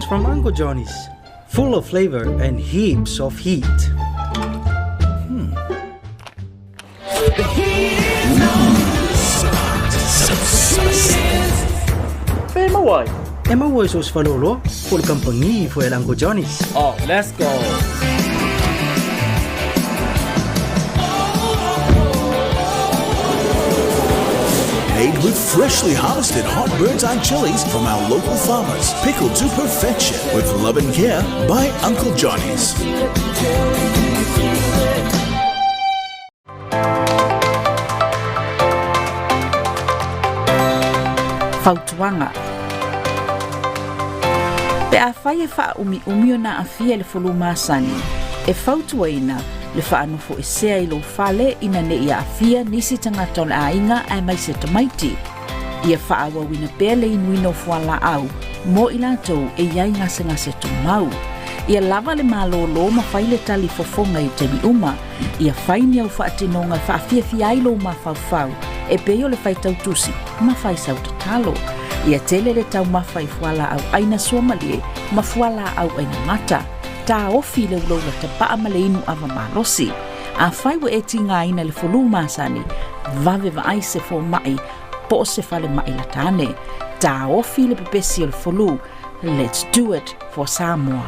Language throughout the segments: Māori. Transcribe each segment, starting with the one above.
ingredients from Uncle Johnny's, full of flavor and heaps of heat. Emawai. Emawai sauce falolo, full company for el Uncle Johnny's. Oh, let's go. Made with freshly harvested hot bird's eye chilies from our local farmers. Pickled to perfection with love and care by Uncle Johnny's. Fautuanga. Pe a whai e wha umi na a fia le fulu masani. E fautuaina le wha anofo e sea i lo whale ina ne ia a fia nisi tangata o le ainga ai mai se tamaiti. Ia wha awa wina pēr le inuino fuala au, mo i lātou e iai ngase tu mau. Ia lava le malolo ma whai le tali fofonga i te uma. Ia whai ni au wha atinonga wha fia fia ai lo ma fau. E peo le whai tautusi, ma whai sau tatalo. Ia tele le tau ma whai fuala au aina suomalie, ma fuala au aina mata. Ta ofi le ulola te paa male inu ava marosi. A whai wa eti ngā ina le fulu masani, vave va ai se fo mai, po o se fale mai la tane. Ta ofi le pepesi o le fulu, let's do it for Samoa.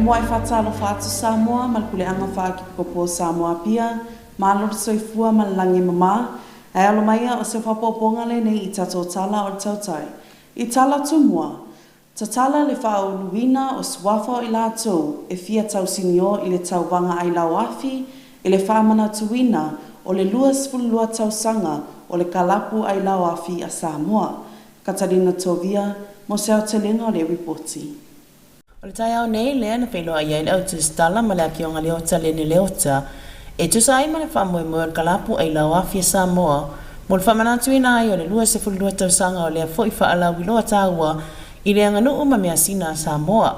Moai whatalo whātu Samoa, malpule anga whākipopo Samoa pia, mālor soifua malangi mama, e alo maia o se whapoponga le nei I tato tala o tautai. I tala tumua, ta tala le whao luina o swafa I lātou, e fia tau sinio I le tau wanga ai lau afi, I le whamana tuina, o le luas fulua tau sanga, o le kalapu ai lau afi a Samoa. Katarina Tovia, mo se au telenga o le reporti. O le tai au nei lea na wheloa ia il au tu stala ma lea ki o ngali ota le ni leota. E tu sa ai ma le whamoe moe kalapu ai lau awhia Samoa. Mo le whamanatu ina ai o le lua se fulua tau sanga o lea fo I whaalau I loa tāua I lea nganu uma mea sina Samoa.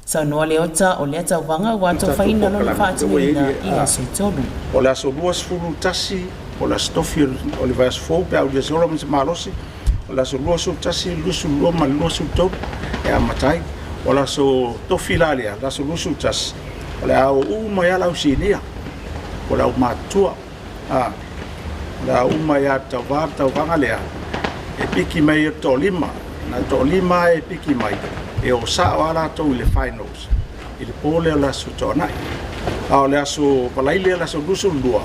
Sau noa leota o lea tau wanga wato whaina no le whaatu ina I aso tolu. O le aso lua se fulu tasi, o le stofi o le vai aso fo, pe au le zora ma se marosi. O le aso lua su tasi, lua su lua ma lua su tolu, e a matai. O la so tofi la lea, la so lusu tas. O le au uma ia lau sinia. O la matua. O la uma ia tau vanga lea. E piki mai e to lima. Na to lima e piki mai. E o sa o ala tau I le finals. I le pole o la su tonai. O le aso palaile la so lusu lua.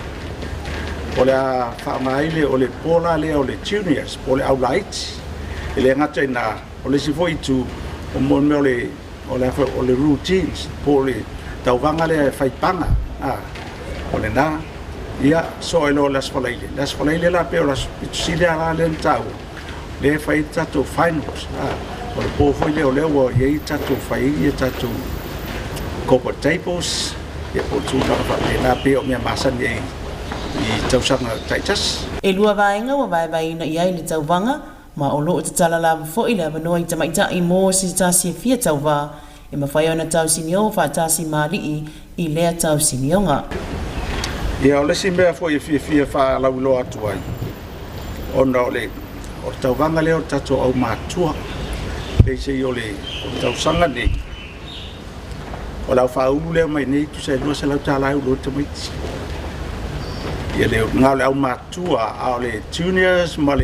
O le a whaamaile o le pola lea o le juniors. O le au laiti. E le ngata ina o le sifo I tu o mon me o le routines po le tau vanga le whaipanga o le nā ia so e lo las falaile la pe o las pitusile ala le tau le whai tatu finals o le po foi le o le o iei tatu whai ia tatu Copa Tables ia po tu na fa na pe o me masan i tausanga taitas E lua vaenga wa vai na ia i tau vanga, ma o loo te tala lava fo i le avanoa i tamaita i mō si tasi e fia tau vā, e mawhai ona tau sinio wha tasi maali i lea tau sinionga. ia o le si mea fo i fia fa lau lo atu ai ona o le o tauvanga leo tato au mātua pe se i o le tausanga nei o lau wha ulu leo mai nei tu se lua se lau tālai ulo tamaiti ia leo ngā le au mātua a o le juniors ma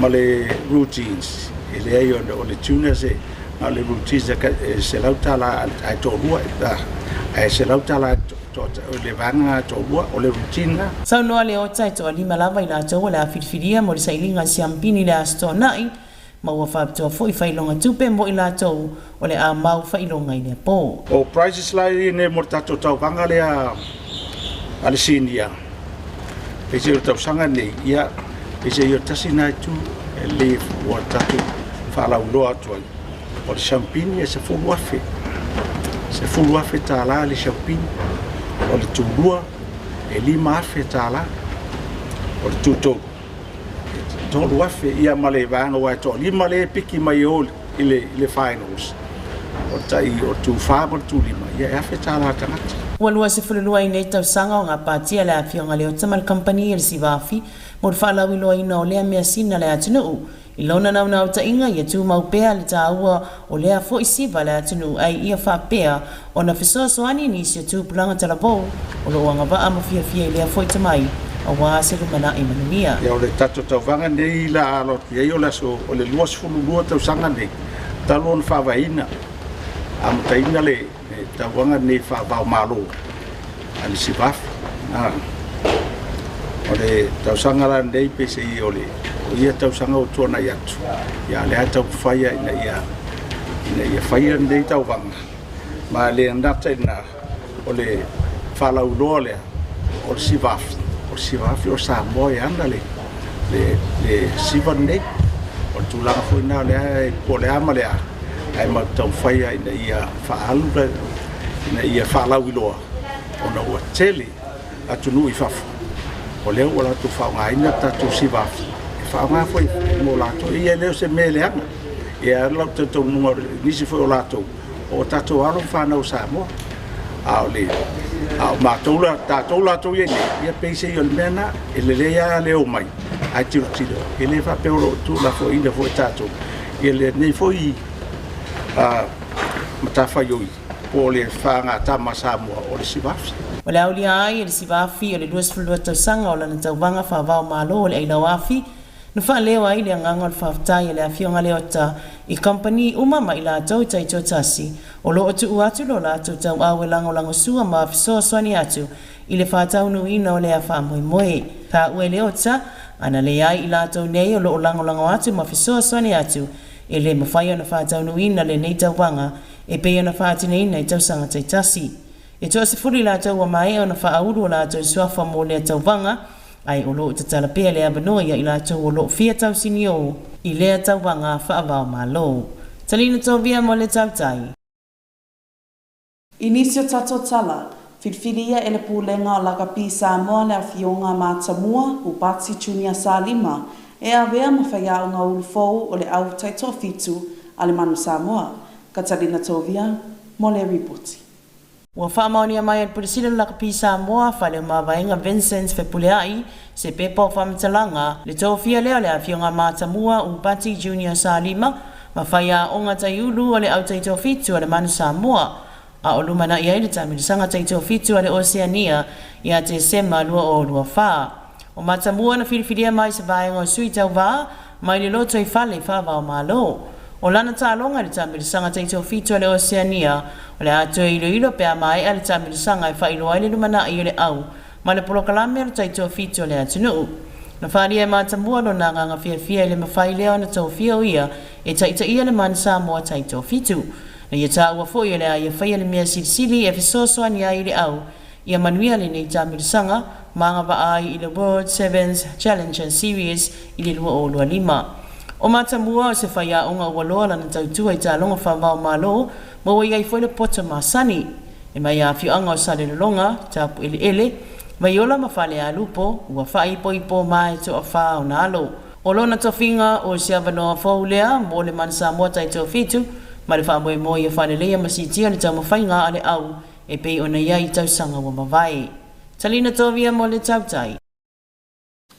le routines e le ai o le juniors e ma le routines se lau tāla ai tō lua e se lau tāla le vanga to o le routine Sau noa le o tai to lima lava i la tau o le awhiriwhiria mo le sailinga siampini le asto nai, ma ua whaapitoa fo i whailonga tupe mo i la tau o le a mau whailonga i le po. O prizes lai ne mo tato tau vanga le a le sinia. E se o tau sanga nei, ia e se o tasi nai tu e le o tato whaala uloa tuai. O le siampini e se fulu afe. Se fulu afe tā la le siampini. O le tūrua e lima afe tāla o le tūtou tōru afe ia ma le vanga wai tō lima le piki mai o i le finals o tai o tū whāma tū lima ia e afe tāla tangata Walua se fululua i nei tau sanga o ngā pātia le awhionga leo tamal company e le siwafi mo le whaalau i loa ina o lea mea sina le atunuu I lona nau nau ta inga ia tū mau pēa le tā ua o lea fo i siva le atunu ai ia wha pēa o na whisoa soani ni sia tū pulanga talabou o lo anga wa ama fia fia i lea fo i tamai a wā se lumana i manuia. Ia o le tato tau vanga nei la alo ia o le so o le luas fulu lua tau sanga nei talo on whawaina am ta inga le tau vanga nei whawau malo ani si wafi o le tau sanga la nei pese i o le o ia tau sanga o tuana i atu. Ia lea tau whaia ina ia whaia nei tau wanga. Ma le nata ina o le whalau loa lea o le siwafi. O le siwafi o Samoa e ana le siwa nei. O le tūlanga fo ina lea o le ama lea. Ai ma tau whaia ina ia whaalu ina ia whalau loa. O na ua tele atunu I whafu. O leo o la tu whaunga ina tatu siwafi. Whaunga foi mo lato ia leo se mele anga ia lau tatou nunga nisi foi o lato o tatou alo whanau Samoa ao le ao mātoula tatou lato ia peise i o le mena e le lea leo mai ai tiro e le whapeoro tu la fo ina foi tatou ia le nei foi matawhai oi o le whanga tama Samoa o le siwafi O le aulia ai e le siwafi o le 2 tau sanga o lana tau wanga whawao malo o le aina wafi na wha leo ai le anganga le whaftai le awhionga leo ta I company umama I la tau tai tō tasi o lo otu uatu lo la tau tau awe lango sua ma fisoa soani atu I le whatau nuina o le a whamoe moe. Ta ue leo ta ana le ai I la tau nei o lo lango atu ma fisoa soani atu e le mawhai o na whatau nuina le nei tau wanga e pe o na whatine ina I tau sanga tai tasi. E tō se furi la tau wa mai o na whauru o la tau suafa mo le tau wanga ai o loo tatala pea lea banoia I la tau o loo fia tau sinio I lea tau wanga whaavao malo. Talina tau via mo le tau tai. Inisio tato tala, filfilia e le pūlenga o lakapi Samoa le awhionga mātamua o Patsi Junior Salima e awea mawhaia o ngā ulufou o le au taito fitu a le manu Samoa. Ka talina tau via mo le ripoti. Ua whaamaonia mai al purisila lakapi Samoa whale mawainga Vincent Fepuleai se pepa o whamitalanga le tōwhia leo le awhionga mātamua o Patsi Junior Salima ma whaia o ngā taiulu o le au taito fitu a le manu Samoa a o lumana I aile tamirisanga taito fitu a le Oceania I a te sema lua o lua wha. O mātamua na whiriwhiria mai se vaenga o sui tau wā mai le loto I whale whawao malo. O lana tālonga le tamirisanga taito fitu a le Oceania o le ato ilo pea mai a le tamirisanga I whailo aile lumana I o le au ma le polokalame o taito fitu o le atunuu. Na wharia e mātamua no nā nganga fia I le mawhai leo na tau fia o ia e taita ia le manu Samoa taito fitu. Na ia tā ua fōi o le a ia whaia le mea silisili e fisosoani a I le au ia manuia le nei tamirisanga maanga wa ai I le World Sevens Challenge Series I le lua o lua lima. O mātamua o se whaia o ngā ualoa lana tautua I tā longa whawao malo mo ia i foi le poto masani e mai a fiu anga o sale longa tapu ele mai ola mafale a lupo ua fai po mai to afa ona alo o lona tofinga o se avanoa faulea mo le mansa mo tai to fitu ma le fa mo ia fale le masiti le tamo fainga ale au e pe ona ia i tau sanga wa mavai talina tovia mo le tautai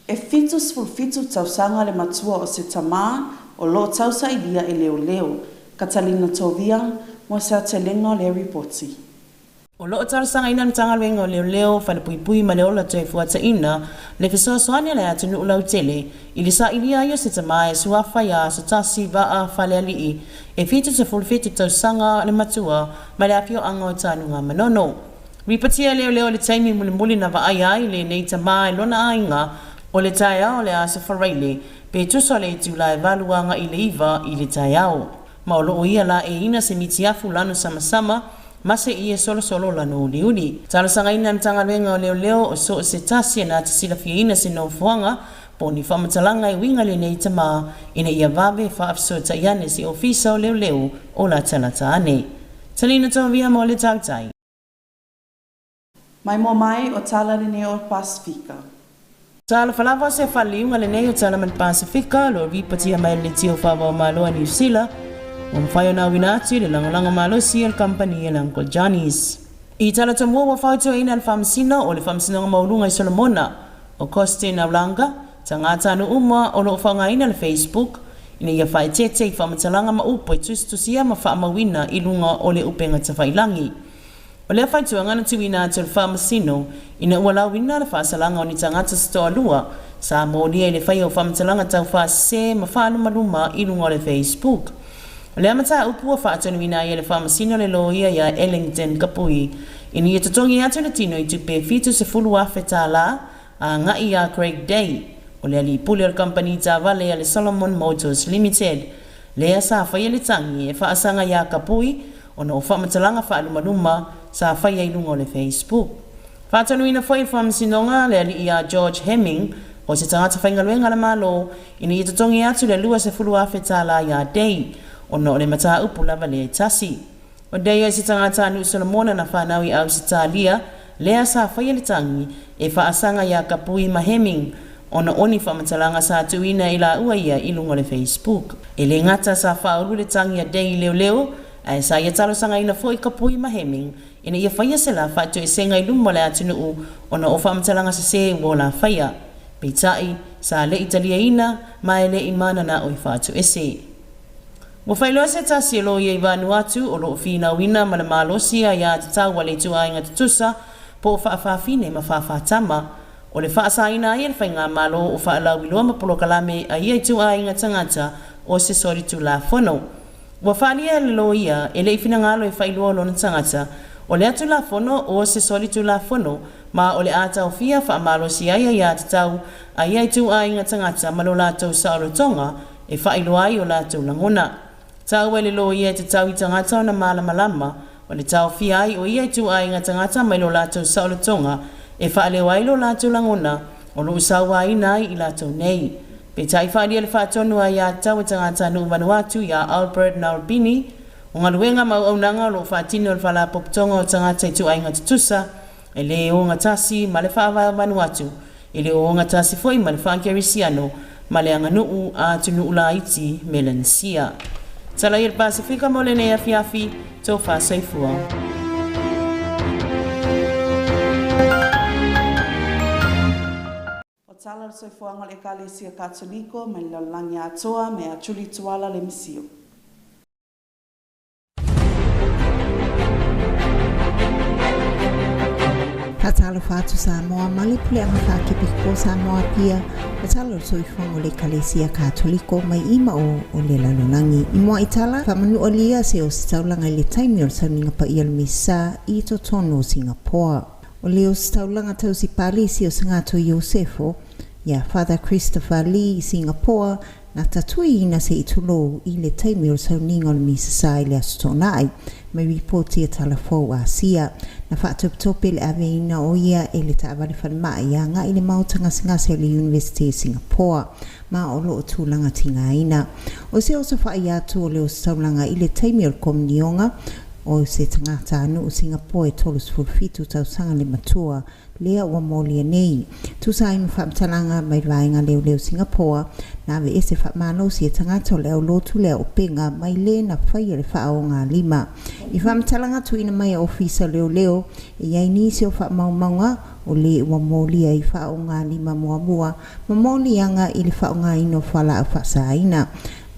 e fitu tausanga le matua o se tama o lo tausa idia e leo Katalina tovia mo se atelenga le ripoti. O loo talasanga ina tanga wenga o leo fale pui ma leo la te fuata ina le fisosoania le atunu ulau tele ili sa ilia yo se tamae suafa ya sa tasi vaa fale alii e fitu se fulfitu tausanga le matua ma le apio anga o tanunga manono. Ripatia leo le taimi muli na vaaya le nei tamae lona ainga o le taia o le asa faraile pe tuso le tula e valuanga i le iva i le taiao. Ma o loo ia la e ina se mitiafu lanu sama Mase ia solo lano uliuli. Talasanga ina mtanga wenga o leo o so se tasi na te sila fiina se no fuanga po ni whamatalanga i winga le nei tama ina ia vabe whaafso ta iane si ofisa o leo o la talata ane. Talina tovia mo le tautai. Mai mo mai o tala le nei o Pasifika. Tala falava se whaliunga le nei o tala man Pasifika lo ripatia mai le tio whawa o maloa New Zealand o mwhaio na winati le langolanga malosi al company e Uncle Johnny's. I tala tamua wa whautua ina al whamsina o le whamsina nga maulunga i Solomona o Koste na Ulanga ta ngata anu umwa o lo whaunga ina le Facebook ina ia whae tete i whamatalanga ma upo i tustusia ma wha mawina i lunga o le upenga ta whailangi. O le whaitua ngana tuina atu le whamasino ina ua lawina le whaasalanga o ni tangata stoa lua sa molia i le whai o whamatalanga tau whaase ma whaalumaluma i lunga o le Facebook. Le amata upua whaatonu ina ia le whamasino le loia ia Ellington Kapui. Ini ia tatongi atu le tino i tupe fitu se fulu afe tā la a ngai a Craig Day. O le ali puli al company tā vale a le Solomon Motors Limited. Lea sa whaia le tangi e whaasanga ia Kapui o na o whamatalanga whaalumaluma sa whaia i lunga o le Facebook. Whaatonu ina whai whamasinonga le ali ia George Hemming o se tangata whaingaluenga la malo. Ini ia tatongi atu le lua se fulu afe tā la ia Day. Ono le mata upu lava le tasi. O deia si tangata anu Solomona na whanawi au si talia, lea sa whaia le tangi e whaasanga ia Kapui ma Hemming, ono oni whamatalanga sa tuina ila ua ia i lunga le Facebook. E le ngata sa whauru le tangi a dei leo, ai sa ia talosanga ina fo i Kapui ma Hemming, ina ia whaia se la whatu e senga i lumma le atunu ono o whamatalanga sa se wo la whaia. Peitai, sa le italia ina, mai le imana na oi whatu e se. Mo whailoa se tasi e lo ia i Vanuatu o lo whina wina ma le malosia ia te tau wale tua inga te tusa po o whaafine ma whaafātama o le whaasaina ia le whainga malo o whaalau iloa ma polo kalame a ia i tua inga tangata o se sori tu la whono. Wa whaalia le lo ia e le i whina ngalo e whailoa lo na tangata o le atu la whono o se sori tu la whono ma o le ata o fia whaamalosia ia te tau a ia i tua inga tangata ma lo lātou saoro tonga e whailoa ai o lātou langona. Tau ele lo ia te tau i tangata o na malama o le tau fia ai o ia i tu ai ngā tangata mai lo lātou saolo tonga e whaale wai lo lātou langona o lo usau ai nai i lātou nei. Pe tai whaalia le whaatonu ai a tau i tangata nu Vanuatu ia Albert na Albini o ngā luenga mau au nanga lo whaatino le whala poptonga o tangata i tu ai ngā tutusa e le o ngā tasi ma le whaavai Vanuatu e le o ngā tasi foi ma le whaankerisiano ma le anganuu a tunu ula iti Melansia. Tala il Pasifika mo le nei afiafi tō whāsaifua. O tala le soifuanga le Ekalesia Katoliko mai le langi atoa me a tuli tuala le misio. Talo fatu Samoa malipule ang whakipi ko Samoa pia talo soifongo le Ekalesia Katoliko mai ima o le lalonangi. Imoa itala whamanu o lia se o sitaulanga le taimi o sauninga pa ia le misa i to tono o Singapore. O leo sitaulanga tau si palisi o sangato Iosefo ia Father Christopher Lee i Singapore na tatui ina se itulo i le taimi o sauninga o le misa sa i le asotonai mai ripoti e talafo a sia na whaatopitope le aveina o ia e le taawale whanmaa ia ngā i le mautanga singase le University of Singapore ma o loo tūlanga tinga ina. O se osa wha i atu o le o staulanga i le taimi o le komunionga o se tangata anu o Singapore e tolu sfulfitu tau sanga le matua lea ua molia nei. Tusai ma whaamtalanga mai vaenga leo Singapore na ve ese whaamano si e tangata o leo lotu leo penga mai le na whaia le whaao ngā lima. I whaamtalanga tuina mai a ofisa leo e iai nisi o whaamaumaunga o le ua molia i whaao ngā lima mua ma molianga i le whaao ngā ino whala au whaasaina.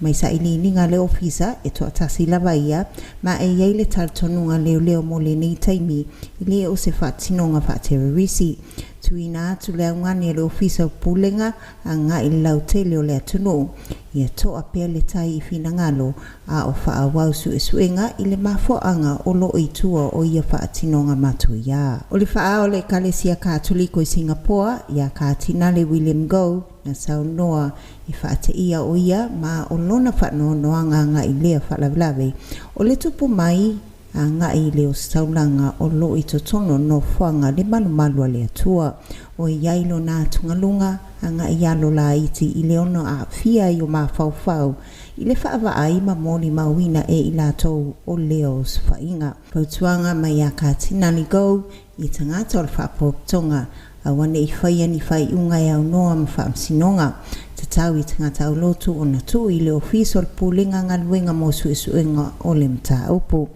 Mai sa ili ninga le ofisa e to atasi lava ia ma e iei le taltonunga leo mo le nei taimi i le o se whaatinonga whaaterorisi. Tuina atu leo ngani le ofisa pulenga a ngā i lau te leo le atunu. Ia to a pia le tai i whina ngalo a o wha wau su e suenga i le mafoanga o lo i tua o ia whaatinonga matu ia. O le wha o le Kalesia Katoliko i Singapore ia ka tinale William Goh na saunoa i whaate ia o ia ma o lona whaanoanoanga ngā i lea whaalavelave o le tupu mai a ngā i leo saulanga o lo i totono no whanga le malu le atua o iailo nā tungalunga a ngā i alo la iti i leono a fia i o mā whau i le whaava ai ma moli mawina e i lātou o leo sfainga. Pautuanga mai a ka tinani Goh i tangata o le whaapoptonga a wane i whaia ni whai unga e au noa ma whaamsinonga. Te tau i tangata au lotu o na tu i le ofisol pulinga ngā luenga mo suenga o le mta upu.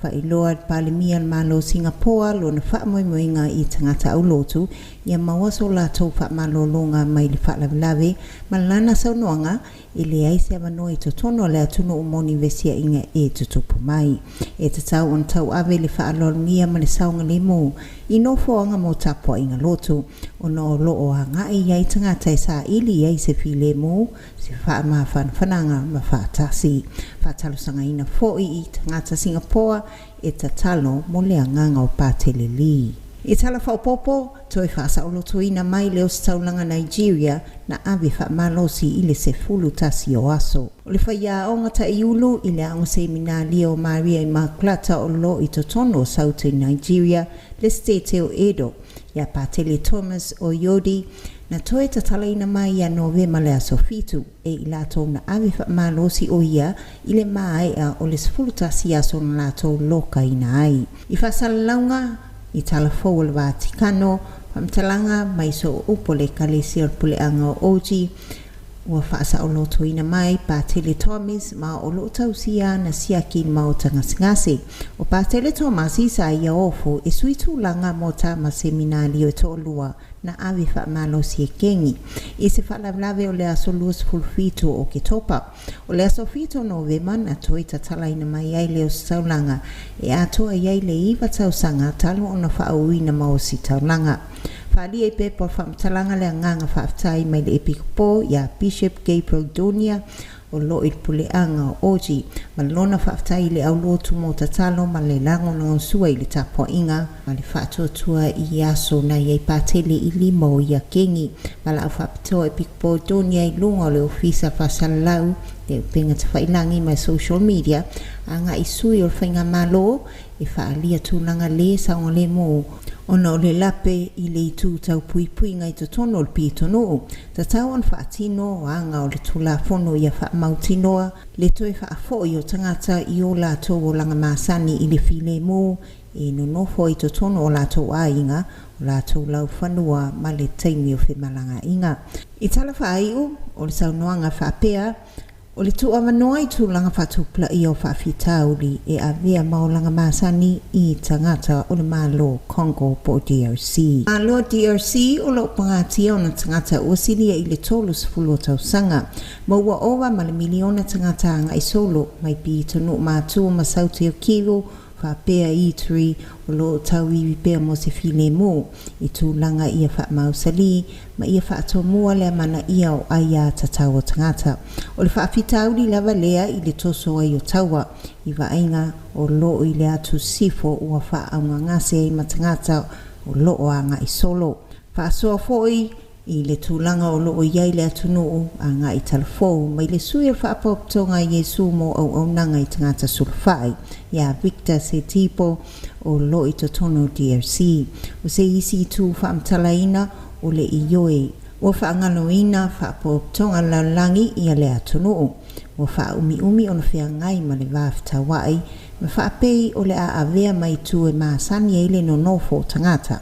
Whai loa palimia malo Singapore lo na whaamoimoinga i tangata au lotu ia mawaso la tau whaamalolonga mai le whaalavelave ma lana saunoanga i le aise avano i totono le atunu o moni vesia inga e tutupu mai. E te tau on tau ave le whaalolongia ma le saunga le mo i no foanga mo tapua inga lotu o no loo a ngai iai tangata e sa ili iai se file mo se whaama whananga ma whaatasi. Whaatalosanga ina foi i tangata Singapore e tatalo mo le anganga o Pātele Li. E tala whaopopo, toi whaasa o loto ina mai leo staulanga Nigeria na ave whaamalosi i le se fulu tasi o aso. O le whaia o ngata i ulu i le ango seminalia o Maria Immaculata o lo i totono o Southern Nigeria le state o Edo ia Pātele Thomas o Yodi na toi tatala ina mai ia Novema le asofitu e i lato na ave whaamalosi o ia i le mai a o le se fulu tasi aso na lato loka ina ai. I whaasalaunga i talafou le Vatikano, whamtalanga mai so upo le Kalesia o Puleanga o Oji, ua whaasa o loto ina mai, Pātele Thomas, ma o lo tausia na siaki ma o tangasingase. O Pātele Thomas isa ia ofo e suitu langa mo tama seminari o to lua na ave whaamalosi e kengi. E se whaalavelave o le aso luas fulfito o ke topa. O le aso fito Novema na toi tatala ina mai ai leo saulanga e atoa iai le iwa tausanga talo o na whaauina maosi taulanga. Whaali e pepa whaamtalanga le anganga whaaftai mai le epikopo ia Bishop Gabriel Donia o lo i Puleanga o Oji ma lona whaaftai le au lotu mo tatalo ma le lango na sua i le tapo inga ma le whaatuatua i aso na iei Pātele i lima o ia kengi ma la au whaapitoa epikopo Donia i lunga o le ofisa whaasalau le penga te whailangi mai social media a ngā isui o whainga malo e whaalia tūlanga le saonga le mo ona o le lape i le itu tau pui ngai to tono le pitono ta tau on whaatino anga o le tula fono ia whaamautinoa le toe whaafo i o tangata i o la tō o langa masani i le file mo e no nofo i to tono o la tō a inga o la tō lau whanua ma le taimi o whemalanga inga. I tala whaaiu o le saunoanga whaapea o le tu amanoa i tūlanga whatupla i o whaafitauli e a vea maolanga masani i tangata o le malo Congo po DRC. Malo DRC o lo pangatia o na tangata o silia i le tolu sifulu o tausanga. Maua owa ma le miliona tangata anga i solo mai pi tonu mātua ma sauti o Kivu whapea i turi o lo tau i pea mo se file mo i tūlanga ia whaamausali ma ia whaatomua lea mana ia o aia tatau o tangata. O le whaafitauri lava lea i le toso ai o taua i vaenga o lo i le atu sifo ua whaaunga ngase i matangata o lo anga i solo. Whaasoa foi i le tūlanga o loo iai le atunuu a ngā i talafou mai le sui al whaapoptonga Yesu mo au nanga i tangata sulfai ia Victor Setipo o lo i totono DRC. O se isi tu whaamtalaina o le ioe o whaangaloina whaapoptonga lalangi i le atunuu o whaumi o na whea ngai ma le wafta wai Me whaapei o le a avea mai tu e maasani e le no nofo tangata.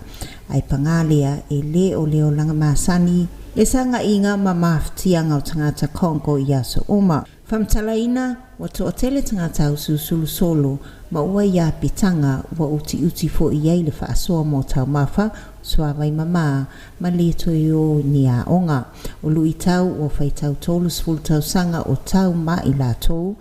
Ai pangalia e le o leo langa maasani le sanga inga ma maftianga o tangata kongo i aso oma. Famtalaina wa to tele tangata ususulu solo ma ua ia pitanga wa uti fo iai le whaasoa mo tau mafa suawai mama ma le toio ni a onga. O lui tau o whai tau tolu sfulu tau sanga o tau ma i la tou.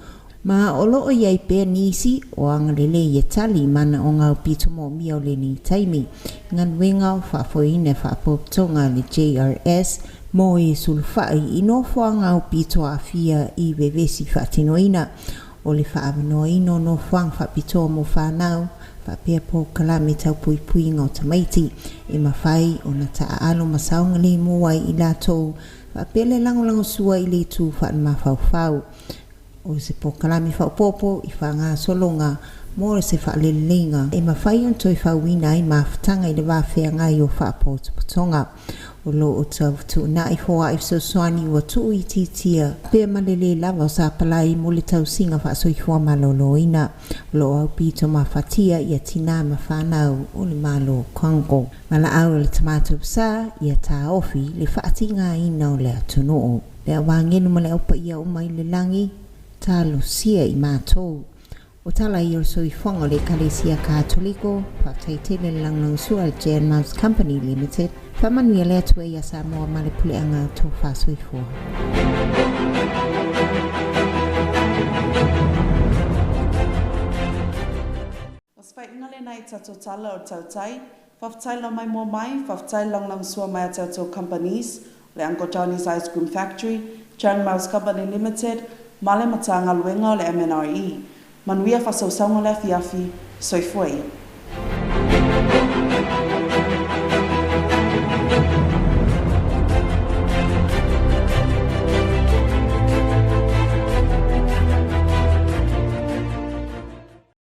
Ma o loo iai pēr nisi o angalele i tali mana o ngau pito mo mia o le ni taimi. Ngan wenga o whaafoine whaapoptonga le JRS mo e sulfai i no whanga o pito a fia i vevesi whaatinoina. O le whaavinoino no whang whaapito mo whanau whaapea po kalame tau pui pui ngau tamaiti. E mawhai o na taa alo masaunga le moai i la tou. Whaapele lango sua i le tu whaan mawhau. O se po kalami whaupopo i whanga solonga mo se whaalelinga. E mawhai on toi whauina i mawhatanga i le wawhea ngai o whaapotonga. O lo o tau tu na i hoa i so soani wa tu i titia. Pea malele lava o sa palai mo le tau singa wha i hoa maloloina. Lo au pito mawhatia i a tina mawhanau o le malo Kongo. Mala au le tamato psa i a ta ofi le whaatinga ina o le atunoo. Le awangenu ma le aupa ia o mai le langi. Talo sia i mātou. O tala i o soifonga le Kalesia Katoliko, whataitele langnang sua Jan Mouse Company Limited, whamanui lea tua i a Samoa Malipuleanga tō whasoifua. O spainga le nai tato tala o tautai, whaftai la mai mo mai, whaftai langnang sua mai a tato companies, le Uncle Johnny's Ice Cream Factory, Jan Mouse Company Limited, Male matanga luenga o le MNRE. Manuia whasausaunga le fiafi, soifuai.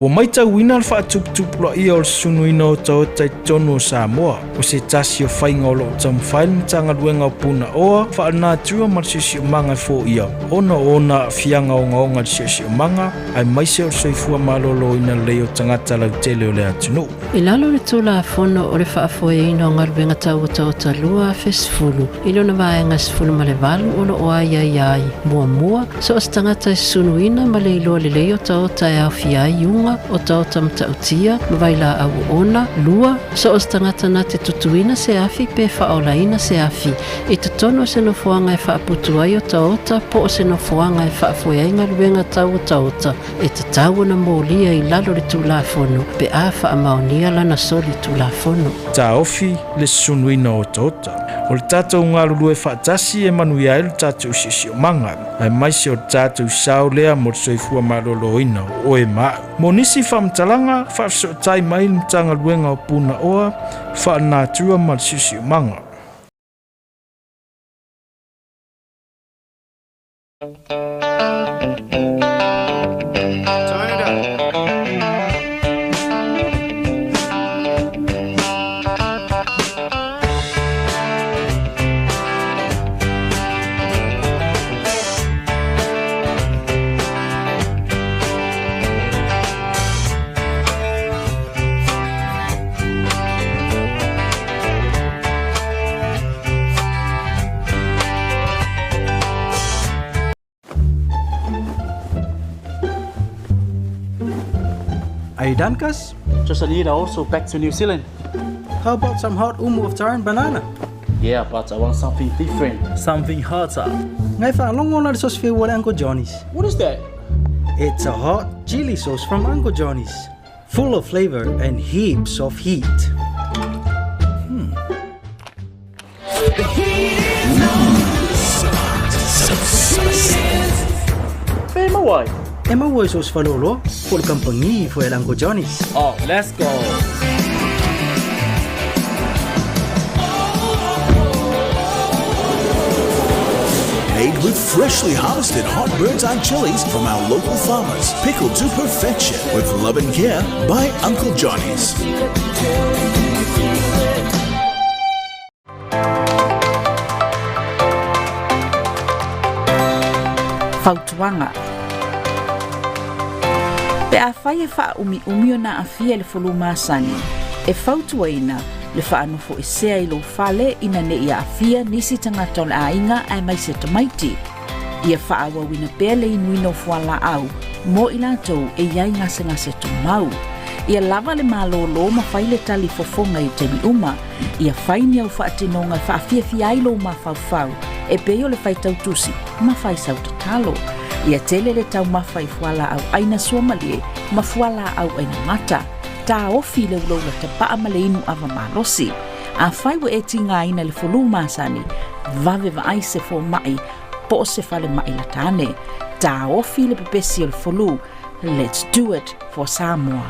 Wa mai tau wina al whaatuputupu la ia o le sunuina o tau tai tonu o Samoa. O se tasi o whainga o loo tamu whaile mtanga luenga o puna oa, whaana tua ma sisi o manga fo ia. Ona fianga o ngaonga sisi o manga, ai maise o soifua malolo ina leo tangata lau tele o le atunu. I lalo le tula a fono o le whaafoe ina o ngaruenga tau o tau talua fesfulu. Ilo na vaenga sfulu ma le valu o lo oa iai mua. So as tangata sunuina ma le ilo le leo tau tai au fiai unga o tau tamtautia, mawaila au ona, lua, so os tangata na te tutuina se afi pe whaolaina se afi. I te tono se no fuanga e whaaputuai o taota, po o se no fuanga e whaafoeinga luenga tau o taota. E te tau na mōlia i lalo le tulafono, pe a whaamaonia lana soli tulafono. Ta ofi le sunuina o taota. O le tātou ngā lulu e whaatasi e manuia e le tātou sisi o manga. Ai maise o tātou sao lea mo soifua malolo ina o e maa. Mo nisi whamtalanga, whafso tai mai mtanga luenga o puna oa, whaanatua ma sisi o manga. Are you done, Cuz? Just need also back to New Zealand. How about some hot umu of tar and banana? Yeah, but I want something different. Something hotter. Ngai whaalongo na le sauce fiu wale Uncle Johnny's. What is that? It's a hot chili sauce from Uncle Johnny's. Full of flavor and heaps of heat. Pema wai. Emma was sauce falolo for the company for el Uncle Johnny's. Oh, let's go. Made with freshly harvested hot birds and chilies from our local farmers. Pickled to perfection with love and care by Uncle Johnny's. Fautuanga. Pe a whai e wha umi na a fia le whulu māsani. E whautuaina le wha anofo e sea i lo whale ina ne ia a fia nisi tangata o le a inga ai mai se tamaiti. Ia wha awa wina pēr le inuino whala au, mo i lātou e iai ngase tu mau. Ia lava le mālolo ma whai le tali fofonga i temi uma, ia whai ni au wha atinonga wha fia ai lo ma whau, e peo le whai tautusi, ma whai sau tatalo. Ia tele le tau mawhai whala au aina suomalie, ma whala au aina mata. Tā ofi le uloula te paa ma le inu ava malosi. A whai wa e tinga aina le whulu māsani, vave va ai se fo mai, po se whale mai la tāne. Tā ofi le pepesi le whulu, let's do it for Samoa.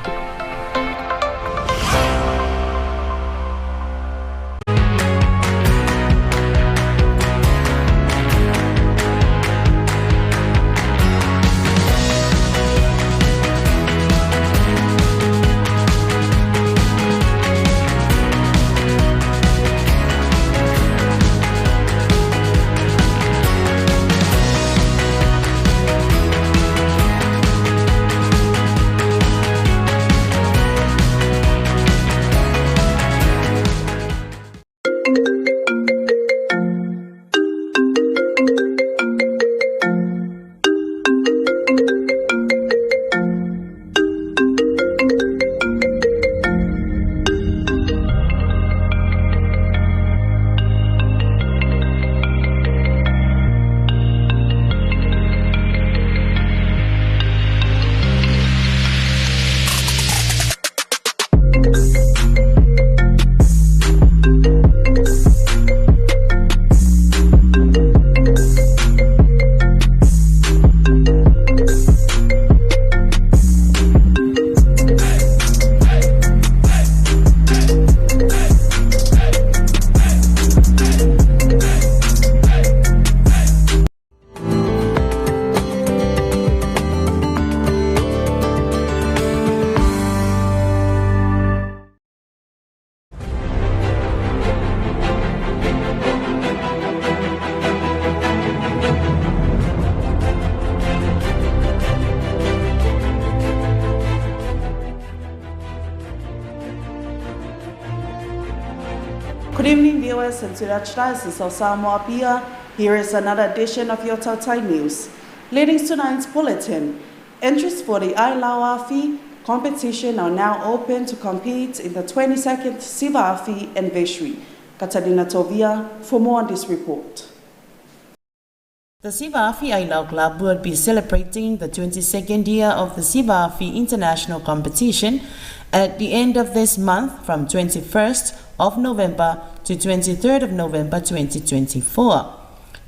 Good evening, viewers, and to the Archdiocese of Samoa Pia. Here is another edition of your Tautai News. Leading tonight's bulletin, entries for the Ailauafi competition are now open to compete in the 22nd Sivafi anniversary. Katarina Tovia for more on this report. The Sivafi Ailau Club will be celebrating the 22nd year of the Sivafi International Competition at the end of this month from 21st of November to 23rd of November 2024.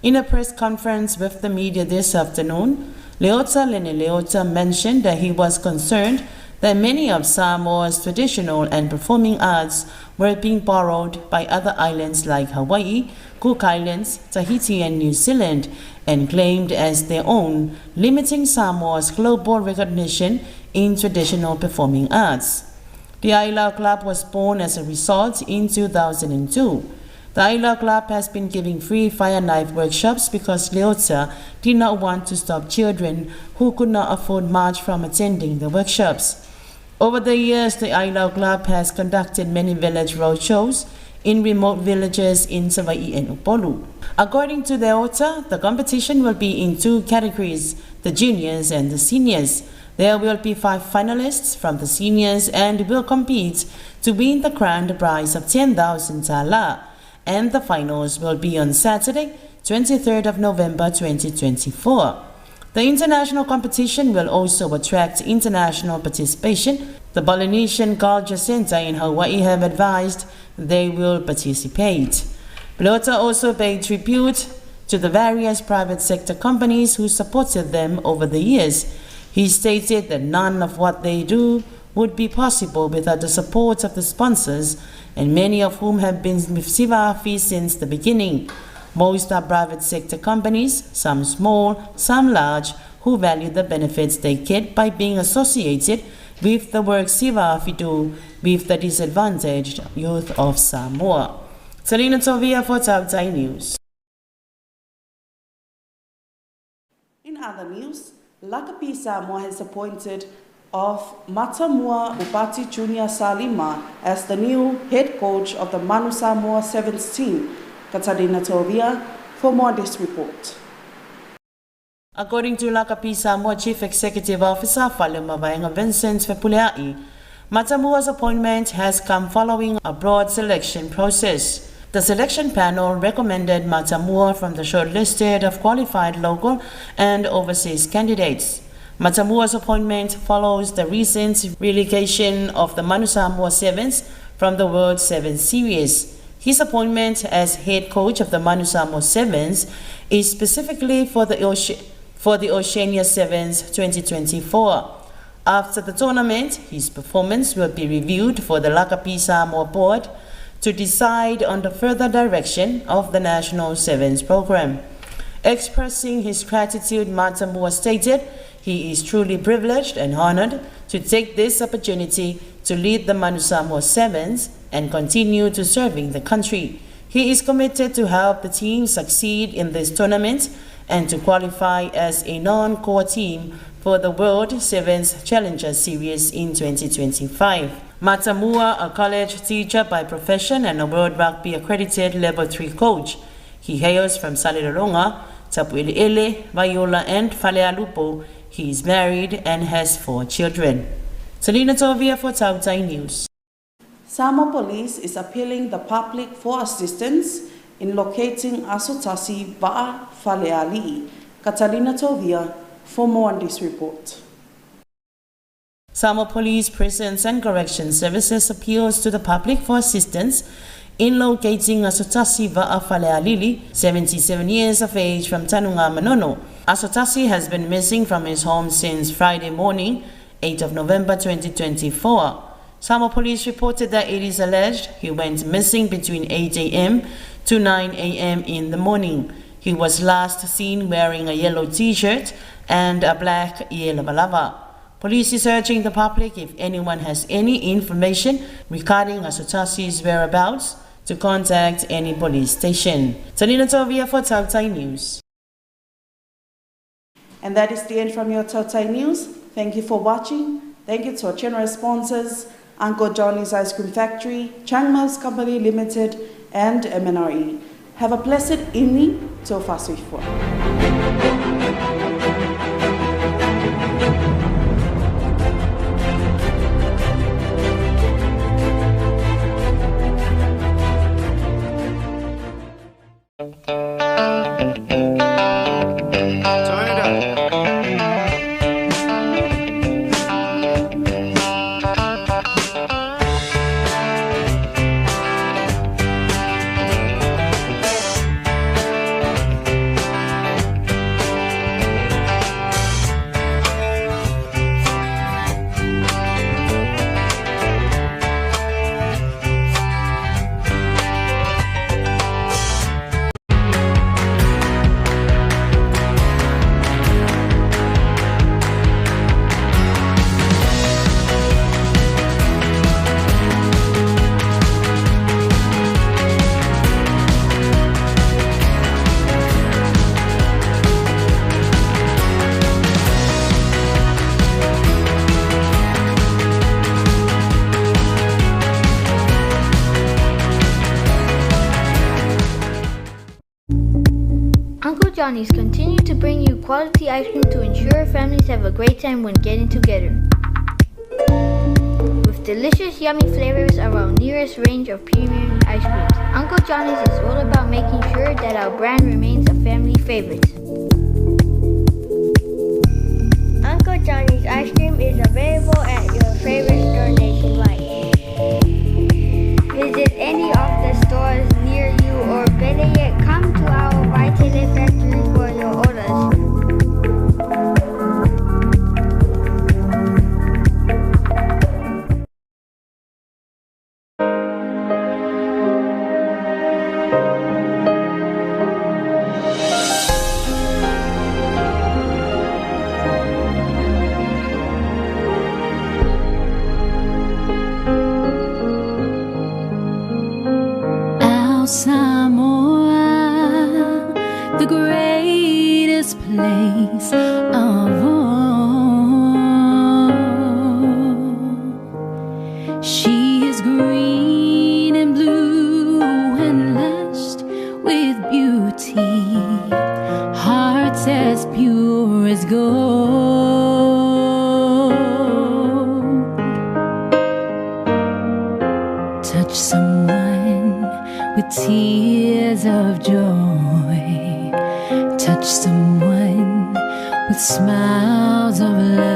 In a press conference with the media this afternoon, Leota Lene Leota mentioned that he was concerned that many of Samoa's traditional and performing arts were being borrowed by other islands like Hawaii, Cook Islands, Tahiti and New Zealand and claimed as their own, limiting Samoa's global recognition in traditional performing arts. The Ailau Club was born as a result in 2002. The Ailau Club has been giving free fire knife workshops because Leota did not want to stop children who could not afford much from attending the workshops. Over the years, the Ailau Club has conducted many village roadshows in remote villages in Savai'i and Upolu. According to Leota, the competition will be in two categories, the juniors and the seniors. There will be 5 finalists from the seniors and will compete to win the grand prize of 10,000 tala. And the finals will be on Saturday, 23rd of November 2024. The international competition will also attract international participation. The Polynesian Culture Center in Hawaii have advised they will participate. Leota also paid tribute to the various private sector companies who supported them over the years. He stated that none of what they do would be possible without the support of the sponsors, and many of whom have been with Sivafi since the beginning. Most are private sector companies, some small, some large, who value the benefits they get by being associated with the work Sivafi do with the disadvantaged youth of Samoa. Selina Tovia for Tautai News. In other news, Lakapi Samoa has appointed of Matamua Upati Junior Salima as the new head coach of the Manu Samoa Sevens team. Katarina Tovia for more on this report. According to Lakapi Samoa Chief Executive Officer Fale Mabaenga Vincent Fepuleai, Matamua's appointment has come following a broad selection process. The selection panel recommended Matamua from the short listed of qualified local and overseas candidates. Matamua's appointment follows the recent relegation of the Manu Samoa Sevens from the World Sevens Series. His appointment as head coach of the Manu Samoa Sevens is specifically for the Oceania Sevens 2024. After the tournament, his performance will be reviewed for the Lakapi Samoa board to decide on the further direction of the National Sevens program. Expressing his gratitude, Matamua stated he is truly privileged and honored to take this opportunity to lead the Manu Samoa Sevens and continue to serving the country. He is committed to help the team succeed in this tournament and to qualify as a non-core team for the World Sevens Challenger Series in 2025. Matamua, a college teacher by profession and a World Rugby accredited Level 3 coach. He hails from Salilaronga, Tapueleele, Viola and Falealupo. He is married and has 4 children. Selina Tovia for Tautai News. Samoa Police is appealing the public for assistance in locating Asotasi Va'a Faleali'i. Catalina Tovia for more on this report. Samoa Police Prisons and Correction Services appeals to the public for assistance in locating Asotasi Va'a Faleali'i, 77 years of age, from Tanunga Manono. Asotasi has been missing from his home since Friday morning, 8th of November 2024. Samoa Police reported that it is alleged he went missing between 8 a.m. to 9 a.m. in the morning. He was last seen wearing a yellow t-shirt and a black balava. Police is urging the public, if anyone has any information regarding Asotasi's whereabouts, to contact any police station. Talina Tovia for Tautai News. And that is the end from your Tautai News. Thank you for watching. Thank you to our generous sponsors, Uncle Johnny's Ice Cream Factory, Changma's Company Limited, and MNRE. Have a blessed evening. Till fast before. Johnny's continue to bring you quality ice cream to ensure families have a great time when getting together. With delicious, yummy flavors of our nearest range of premium ice creams, Uncle Johnny's is all about making sure that our brand remains a family favorite. Uncle Johnny's ice cream is available at your favorite store nationwide. Visit any of the stores near you, or better yet, come to our Vaitele factory for your orders. Samoa, the greatest place of all. She is green and blue and lushed with beauty, hearts as pure as gold. Touch someone with tears of joy. Touch someone with smiles of love.